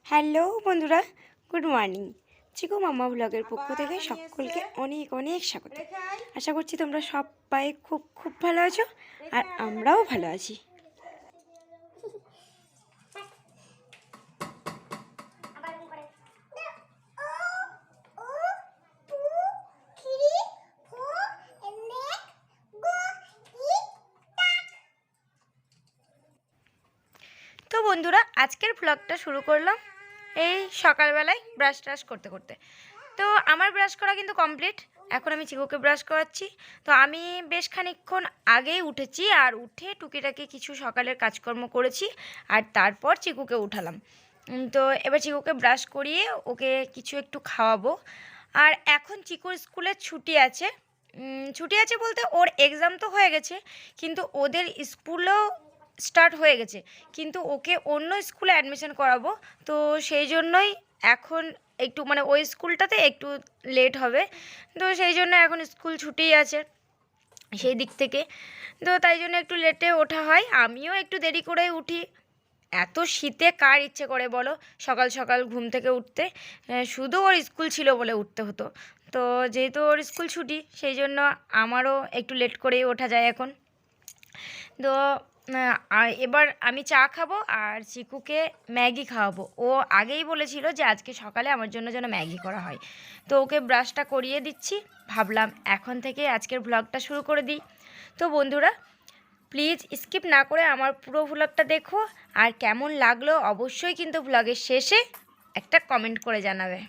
Hello বন্ধুরা, good morning. চিকু মাম্মা ব্লগের পক্ষ থেকে সকলকে অনেক অনেক স্বাগত। আশা করছি তোমরা সবাই খুব খুব ভালো আছো, আর আমরাও ভালো আছি। তো বন্ধুরা, আজকের ব্লগটা শুরু করলাম এই সকালবেলায় ব্রাশ ট্রাশ করতে করতে। তো আমার ব্রাশ করা কিন্তু কমপ্লিট। এখন আমি চিকুকে ব্রাশ করাচ্ছি। তো আমি বেশ খানিকক্ষণ আগেই উঠেছি, আর উঠে টুকিটাকি কিছু সকালের কাজকর্ম করেছি, আর তারপর চিকুকে উঠালাম। তো এবার চিকুকে ব্রাশ করিয়ে ওকে কিছু একটু খাওয়াবো। আর এখন চিকুর স্কুলের ছুটি আছে। ছুটি আছে বলতে ওর এক্সাম তো হয়ে গেছে, কিন্তু ওদের স্কুলও স্টার্ট হয়ে গেছে, কিন্তু ওকে অন্য স্কুলে অ্যাডমিশন করাবো। তো সেই জন্যই এখন একটু ওই স্কুলটাতে একটু লেট হবে। তো সেই জন্য এখন স্কুল ছুটিই আছে সেই দিক থেকে। তো তাই জন্য একটু লেটে ওঠা হয়, আমিও একটু দেরি করে উঠি। এত শীতে কার ইচ্ছে করে বলো সকাল সকাল ঘুম থেকে উঠতে? শুধু ওর স্কুল ছিল বলে উঠতে হতো। তো যেহেতু ওর স্কুল ছুটি, সেই জন্য আমারও একটু লেট করেই ওঠা যায় এখন। তো এবার আমি চা খাবো আর চিকুকে ম্যাগি খাওয়াবো। ও আগেই বলেছিল যে আজকে সকালে আমার জন্য যেন ম্যাগি করা হয়। তো ওকে ব্রাশটা করিয়ে দিচ্ছি, ভাবলাম এখন থেকে আজকের ব্লগটা শুরু করে দিই। তো বন্ধুরা, প্লিজ স্কিপ না করে আমার পুরো ব্লগটা দেখো, আর কেমন লাগলো অবশ্যই কিন্তু ব্লগের শেষে একটা কমেন্ট করে জানাবে।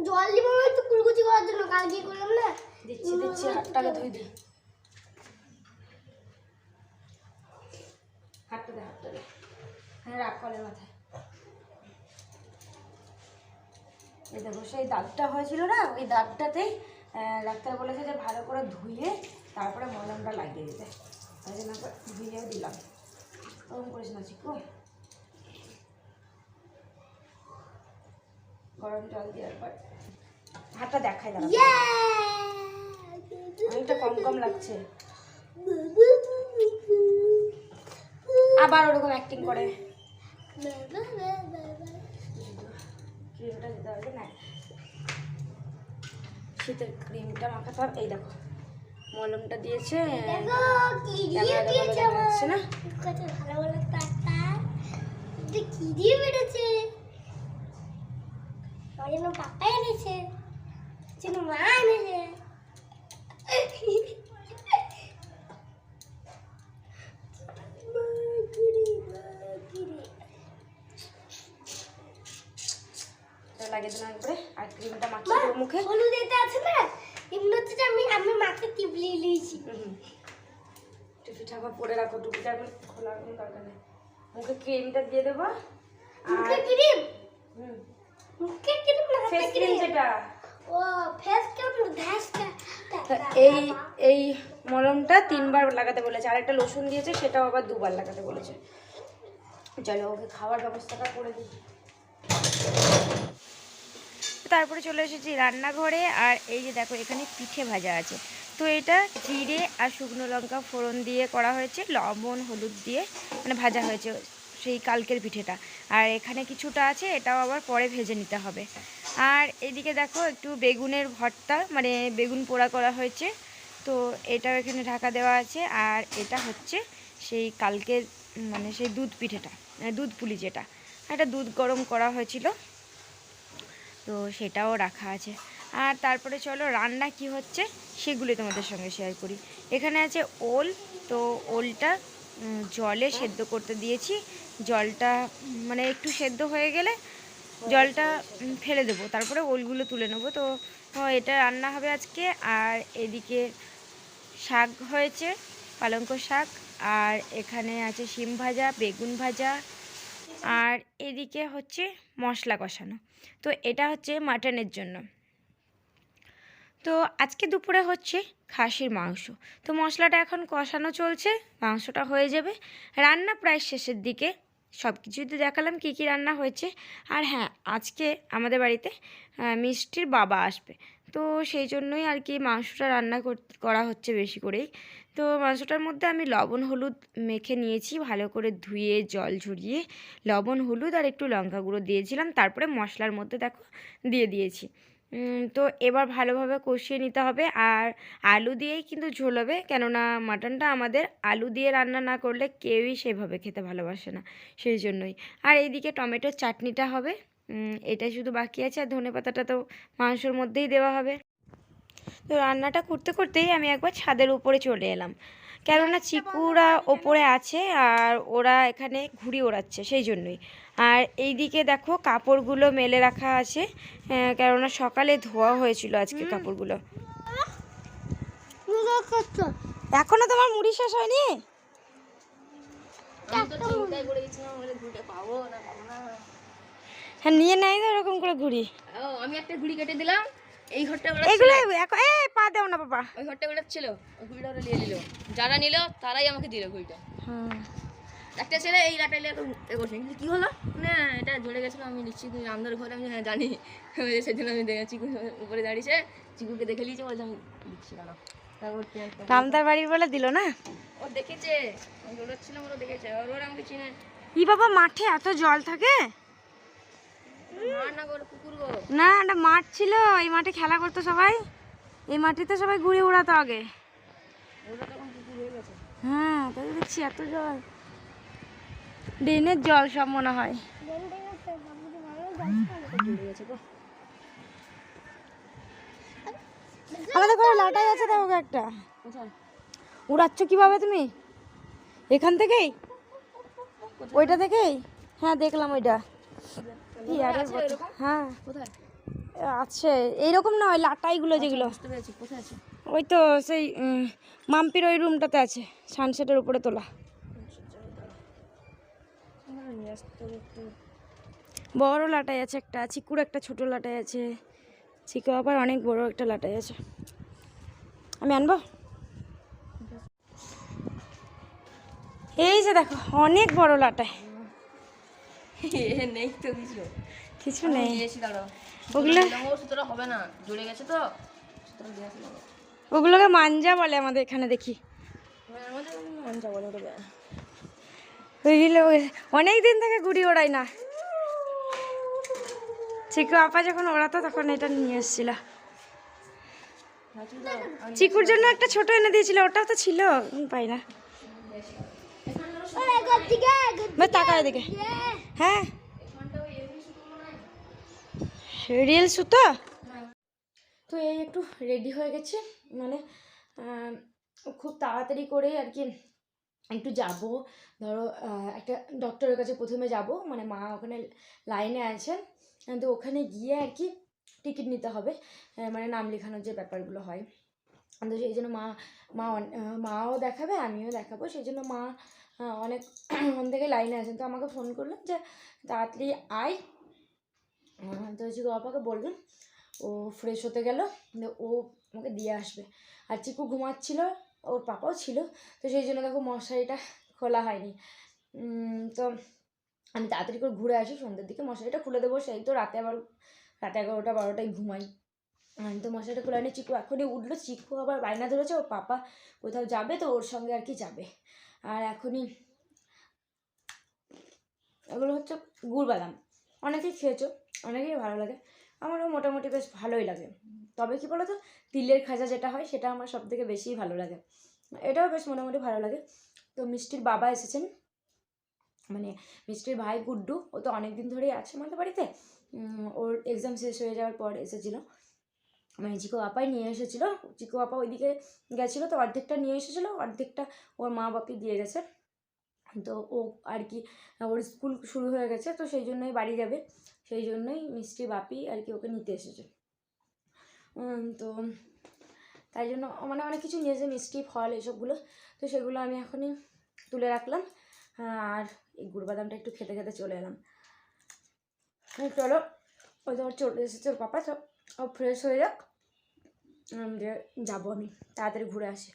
জল দিব তো কুলকুচি করার জন্য, কালকে করলাম না। দিচ্ছি হাতটাকে ধুই দিই। হাতটা দে হ্যাঁ, রাখ কলের মাথায়। এই দেখো, সেই দাগটা হয়েছিল না, ওই দাগটাতেই ডাক্তার বলেছে যে ভালো করে ধুয়ে তারপরে মলমটা লাগিয়ে দিতে। তাই জন্য ধুয়ে দিলাম। ওরকম করিস না চিকু, গরম জল দেওয়ার পর হাতটা দেখাই দাঁড়া, অনেকটা কম কম লাগছে। আবার ওরকম অ্যাক্টিং করে। ক্রিমটা দিতে হবে না, শীতের ক্রিমটা মাখাতে হবে। এই দেখো মলমটা দিয়েছে না, কি দিয়ে বেড়েছে পাপা এনেছে, মা এনেছে। লাগিয়ে দিলাম একবারে, আর ক্রিমটা মাখিয়ে দেবো মুখে। হলুদ এটা আছে না, এমনি হচ্ছে যে আমি মাকে টিপলিয়ে নিয়েছি। টুপিটা আবার পরে রাখো, টুপিটা এখন খোলার কোনো দরকার নেই। মুখে ক্রিমটা দিয়ে দেবো। মুখে ক্রিম? মুখে ক্রিম না, ফেস ক্রিম যেটা। ও ফেস ক্রিম ধাসটা। এই মলমটা 3 বার লাগাতে বলেছে, আর একটা লোশন দিয়েছে, সেটাও আবার 2 বার লাগাতে বলেছে। চলো ওকে খাওয়ার ব্যবস্থাটা করে দিই। তারপরে চলে এসেছি রান্নাঘরে, আর এই যে দেখো এখানে পিঠে ভাজা আছে। তো এটা জিরে আর শুকনো লঙ্কা ফোড়ন দিয়ে করা হয়েছে, লবণ হলুদ দিয়ে ভাজা হয়েছে সেই কালকের পিঠেটা। আর এখানে কিছুটা আছে, এটাও আবার পরে ভেজে নিতে হবে। আর এদিকে দেখো একটু বেগুনের ভর্তা, বেগুন পোড়া করা হয়েছে। তো এটাও এখানে ঢাকা দেওয়া আছে। আর এটা হচ্ছে সেই কালকের সেই দুধ পিঠেটা, দুধ পুলি যেটা, এটা দুধ গরম করা হয়েছিল, তো সেটাও রাখা আছে। আর তারপরে চলো রান্না কি হচ্ছে সেগুলি তোমাদের সঙ্গে শেয়ার করি। এখানে আছে ওল, তো ওলটা জলে সেদ্ধ করতে দিয়েছি। জলটা একটু সেদ্ধ হয়ে গেলে জলটা ফেলে দেবো, তারপরে ওলগুলো তুলে নেবো। তো এটা রান্না হবে আজকে। আর এদিকে শাক হয়েছে, পালঙ্ক শাক, আর এখানে আছে শিম ভাজা, বেগুন ভাজা, আর এদিকে হচ্ছে মশলা কষানো। তো এটা হচ্ছে মাটনের জন্য। তো আজকে দুপুরে হচ্ছে খাসির মাংস। তো মশলাটা এখন কষানো চলছে, মাংসটা হয়ে যাবে। রান্না প্রায় শেষের দিকে। সব কিছুই তো দেখালাম কী কী রান্না হয়েছে। আর হ্যাঁ, আজকে আমাদের বাড়িতে মিষ্টির বাবা আসবে। তো সেই জন্যই আর কি মাংসটা রান্না করা হচ্ছে বেশি করেই। তো মাংসটার মধ্যে আমি লবণ হলুদ মেখে নিয়েছি, ভালো করে ধুয়ে জল ঝরিয়ে লবণ হলুদ আর একটু লঙ্কা গুঁড়ো দিয়েছিলাম, তারপরে মশলার মধ্যে দেখো দিয়ে দিয়েছি। তো এবার ভালোভাবে কষিয়ে নিতে হবে। আর আলু দিয়েই কিন্তু ঝোল হবে, কেননা মাটনটা আমাদের আলু দিয়ে রান্না না করলে কেউই সেভাবে খেতে ভালোবাসে না, সেই জন্যই। আর এইদিকে টমেটোর চাটনিটা হবে, এটাই শুধু বাকি আছে। আর ধনেপাতাটা তো মাংসর মধ্যেই দেওয়া হবে। তো রান্নাটা করতে করতেই আমি একবার ছাদের উপরে চলে এলাম, কেননা চিকুরা ওপরে আছে আর ওরা এখানে ঘুড়ি ওড়াচ্ছে, সেই জন্যই। আর এইদিকে দেখো কাপড়গুলো মেলে রাখা আছে, কেননা সকালে ধোয়া হয়েছিল আজকে কাপড়গুলো। এখনো তোমার মুড়ি শেষ হয়নি? হ্যাঁ, নিয়ে নেয় না এরকম করে ঘুড়ি। আমি একটা ঘুড়ি কেটে দিলাম, এই ঘরটা এগুলো পা দেও না বাবা। ওই ঘরটা বেড়াচ্ছিল, ওই ঘুড়িটা ওরা নিয়ে নিল। যারা নিল তারাই আমাকে দিল ঘুড়িটা। একটা ছেলে এই লাটাইলে একটু করছে, কিন্তু কী হলো না, এটা ঝরে গেছিলো। আমি নিশ্চিত রান্নার ঘরে, আমি হ্যাঁ জানি। সেদিন আমি চিকু উপরে দাঁড়িয়েছে, চিকুকে দেখে নিয়েছে, বলছে আমি দিচ্ছি কেন। তারপর রামদার বাড়ির বলে দিল না। ও দেখেছে, আমি দৌড়াচ্ছিলাম, ওরা দেখেছে, ওরা আমাকে চিনে। ই বাবা, মাঠে এত জল থাকে? মার না গো, কুকুর গো। না, একটা মাঠ ছিল, এই মাঠে খেলা করতো সবাই। এই মাটিতে সবাই ঘুরে উড়াতো আগে। ওরা তখন কুকুর হয়ে গেছে। হ্যাঁ, তাই দেখছি এত জল, ড্রেনের জল সব মনে হয়। আমাদের ঘরে লাটাই আছে, দেখো একটা। কোথায়? উড়াচ্ছ কিভাবে তুমি? এখান থেকেই? ওইটা থেকেই? হ্যাঁ, দেখলাম ওইটা। কি আরে হ্যাঁ, কোথায় আছে এইরকম না, ওই লাটাইগুলো যেগুলো। বুঝতে পেরেছি, কোথায় আছে? ওই তো সেই মাম্পির ওই রুমটাতে আছে, সানসেটের উপরে তোলা। বড় লাটাই আছে একটা, চিকুর একটা ছোট লাটাই আছে, চিকু আবার অনেক বড় একটা লাটাই আছে। আমি আনবো? এই যে দেখো, অনেক বড় লাটাই। নেই তো কিছু, কিছু নেই। দিয়েছি, দাঁড়াও। ওগুলো ও সুতরাং হবে না, জুড়ে গেছে তো, সুতরাং দিয়ে আসি। ওগুলোকে মাঞ্জা বলে আমাদের এখানে, দেখি। আমাদের মনটা বলে দেবে। ওইগুলো অনেক দিন থেকে ঘুড়ি ওড়াই না। চিকু আপা যখন ওড়াতো তখন এটা নিয়ে এসেছিল। চিকুর জন্য একটা ছোট এনে দিয়েছিল, ওটাও তো ছিল, পাই না। তাকায় দেখে। হ্যাঁ, রিয়েল সুতো। তো এই একটু রেডি হয়ে গেছে, মানে খুব তাড়াতাড়ি করে আর কি একটু যাব। ধরো একটা ডক্টরের কাছে প্রথমে যাব, মানে মা ওখানে লাইনে আছেন। তো ওখানে গিয়ে আর কি টিকিট নিতে হবে, মানে নাম লেখানোর যে ব্যাপারগুলো হয়। তো সেই জন্য মাও দেখাবে, আমিও দেখাবো, সেই জন্য মা অনেক থেকে লাইনে আছেন। তো আমাকে ফোন করলেন যে তাড়াতাড়ি আয়। তো চিকু বাবাকে বললাম, ও ফ্রেশ হতে গেল, ও আমাকে দিয়ে আসবে। আর চিকু ঘুমাচ্ছিল, ওর পাপাও ছিল, তো সেই জন্য দেখো মশারিটা খোলা হয়নি। তো আমি তাড়াতাড়ি করে ঘুরে আসি, সন্ধ্যের দিকে মশারিটা খুলে দেবো। সেই তো রাতে 11টা 12টায় ঘুমাই। তো মশারিটা খুলে আনি, চিকু এখনই উঠলো। চিকু আবার বায়না ধরেছে, ওর পাপা কোথাও যাবে, তো ওর সঙ্গে আর কি যাবে। আর এখনই এগুলো হচ্ছে গুড় বাদাম, অনেকেই খেয়েছো, অনেকেই ভালো লাগে, আমারও মোটামুটি বেশ ভালোই লাগে। তবে কি বলো তো, তিলের খাজা যেটা হয় সেটা আমার সব থেকে বেশিই ভালো লাগে, এটাও বেশ মোটামুটি ভালো লাগে। তো মিষ্টির বাবা এসেছেন, মানে মিষ্টির ভাই গুড্ডু, ও তো অনেক দিন ধরেই আছে আমাদের বাড়িতে। ওর এক্সাম শেষ হয়ে যাওয়ার পর এসেছিলো, মানে চিকু আপাই নিয়ে এসেছিলো। চিকু আপা ওইদিকে গেছিলো, তো অর্ধেকটা নিয়ে এসেছিলো, অর্ধেকটা ওর মা বাপি দিয়ে গেছে। তো ও আর কি, ওর স্কুল শুরু হয়ে গেছে, তো সেই জন্যই বাড়ি যাবে, সেই জন্যই মিষ্টি বাপি আর কি ওকে নিতে এসেছে। তো তাই জন্য মানে অনেক কিছু নিয়েছে, মিষ্টি ফল এসবগুলো। তো সেগুলো আমি এখনই তুলে রাখলাম, আর এই গুড় বাদামটা একটু খেতে খেতে চলে এলাম। চলো, ওই তো চলে এসেছে ওর পাপা, তো ও ফ্রেশ হয়ে যাক, যে যাবো আমি তাড়াতাড়ি ঘুরে আসি।